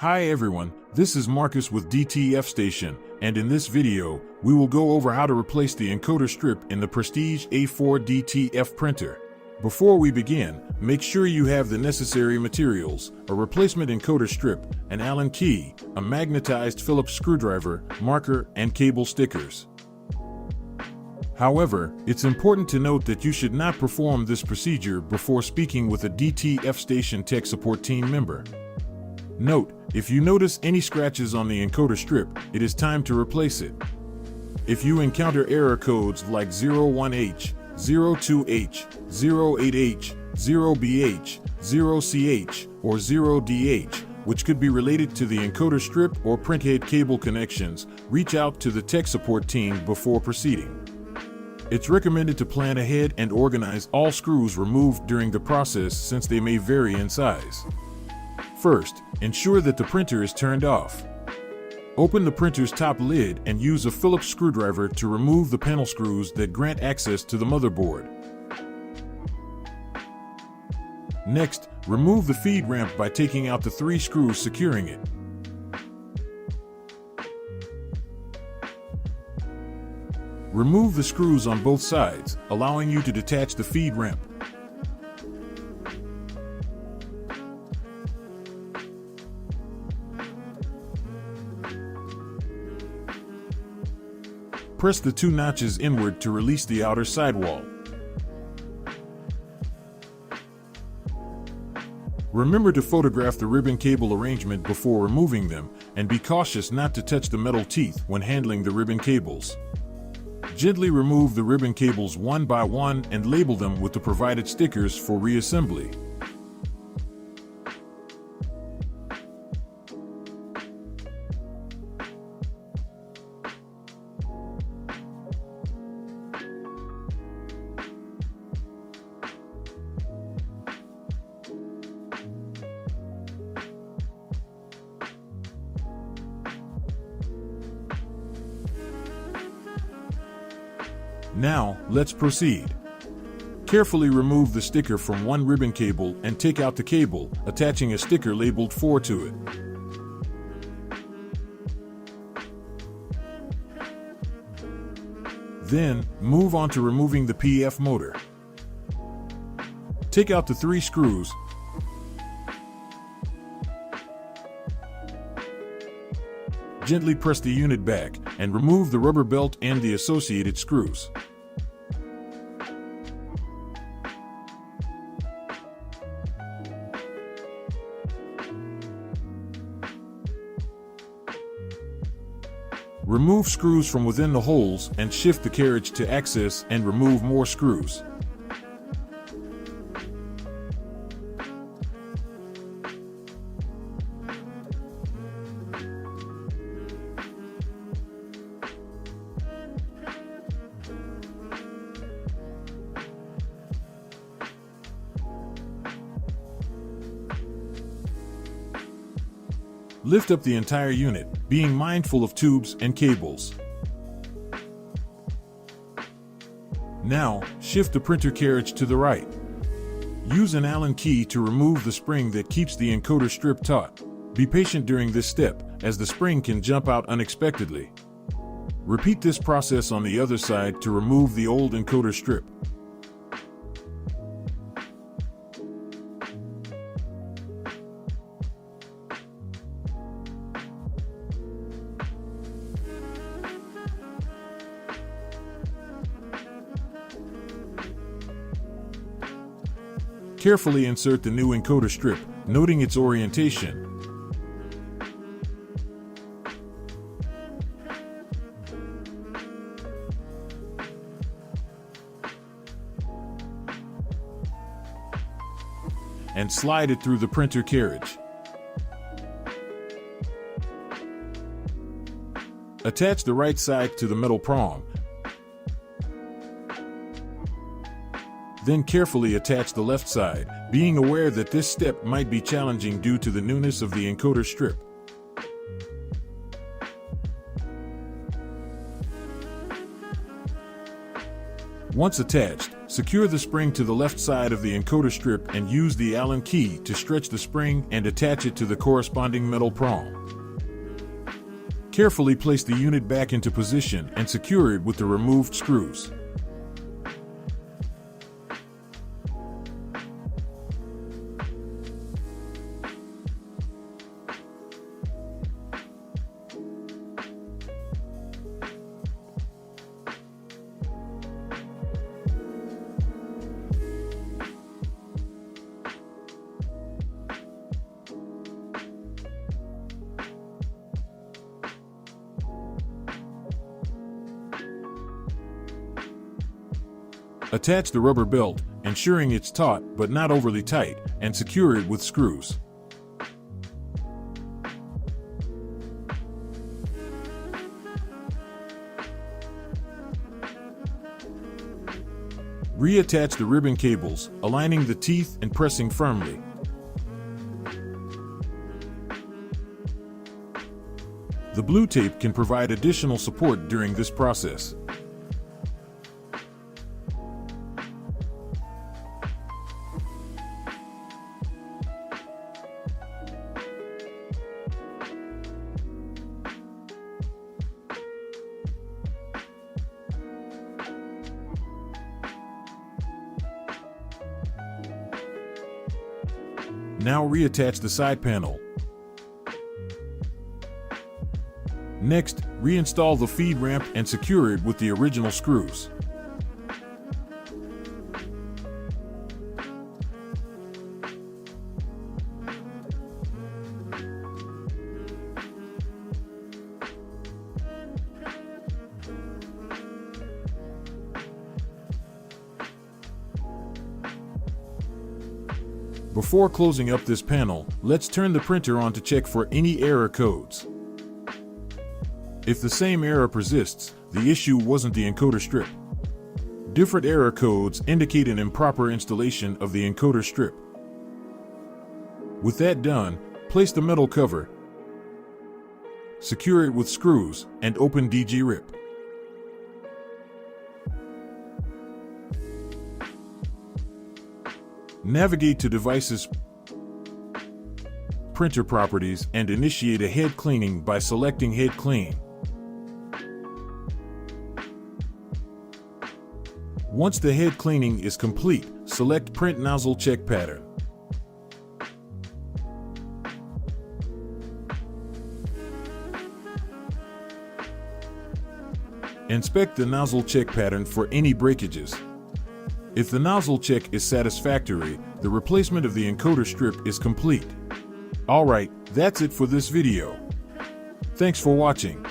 Hi everyone, this is Marcus with DTF Station, and in this video, we will go over how to replace the encoder strip in the Prestige A4 DTF printer. Before we begin, make sure you have the necessary materials: a replacement encoder strip, an Allen key, a magnetized Phillips screwdriver, marker, and cable stickers. However, it's important to note that you should not perform this procedure before speaking with a DTF Station tech support team member. Note, if you notice any scratches on the encoder strip, it is time to replace it. If you encounter error codes like 01H, 02H, 08H, 0BH, 0CH, or 0DH, which could be related to the encoder strip or printhead cable connections, reach out to the tech support team before proceeding. It's recommended to plan ahead and organize all screws removed during the process since they may vary in size. First, ensure that the printer is turned off. Open the printer's top lid and use a Phillips screwdriver to remove the panel screws that grant access to the motherboard. Next, remove the feed ramp by taking out the 3 screws securing it. Remove the screws on both sides, allowing you to detach the feed ramp. Press the 2 notches inward to release the outer sidewall. Remember to photograph the ribbon cable arrangement before removing them, and be cautious not to touch the metal teeth when handling the ribbon cables. Gently remove the ribbon cables one by one and label them with the provided stickers for reassembly. Now, let's proceed. Carefully remove the sticker from one ribbon cable and take out the cable, attaching a sticker labeled 4 to it. Then, move on to removing the PF motor. Take out the 3 screws. Gently press the unit back and remove the rubber belt and the associated screws. Remove screws from within the holes and shift the carriage to access and remove more screws. Lift up the entire unit, being mindful of tubes and cables. Now, shift the printer carriage to the right. Use an Allen key to remove the spring that keeps the encoder strip taut. Be patient during this step, as the spring can jump out unexpectedly. Repeat this process on the other side to remove the old encoder strip. Carefully insert the new encoder strip, noting its orientation. And slide it through the printer carriage. Attach the right side to the metal prong. Then carefully attach the left side, being aware that this step might be challenging due to the newness of the encoder strip. Once attached, secure the spring to the left side of the encoder strip and use the Allen key to stretch the spring and attach it to the corresponding metal prong. Carefully place the unit back into position and secure it with the removed screws. Attach the rubber belt, ensuring it's taut but not overly tight, and secure it with screws. Reattach the ribbon cables, aligning the teeth and pressing firmly. The blue tape can provide additional support during this process. Now reattach the side panel. Next, reinstall the feed ramp and secure it with the original screws. Before closing up this panel, let's turn the printer on to check for any error codes. If the same error persists, the issue wasn't the encoder strip. Different error codes indicate an improper installation of the encoder strip. With that done, place the metal cover, secure it with screws, and open DG rip. Navigate to Devices, Printer Properties, and initiate a head cleaning by selecting Head Clean. Once the head cleaning is complete, select Print Nozzle Check Pattern. Inspect the nozzle check pattern for any breakages. If the nozzle check is satisfactory, the replacement of the encoder strip is complete. Alright, that's it for this video. Thanks for watching.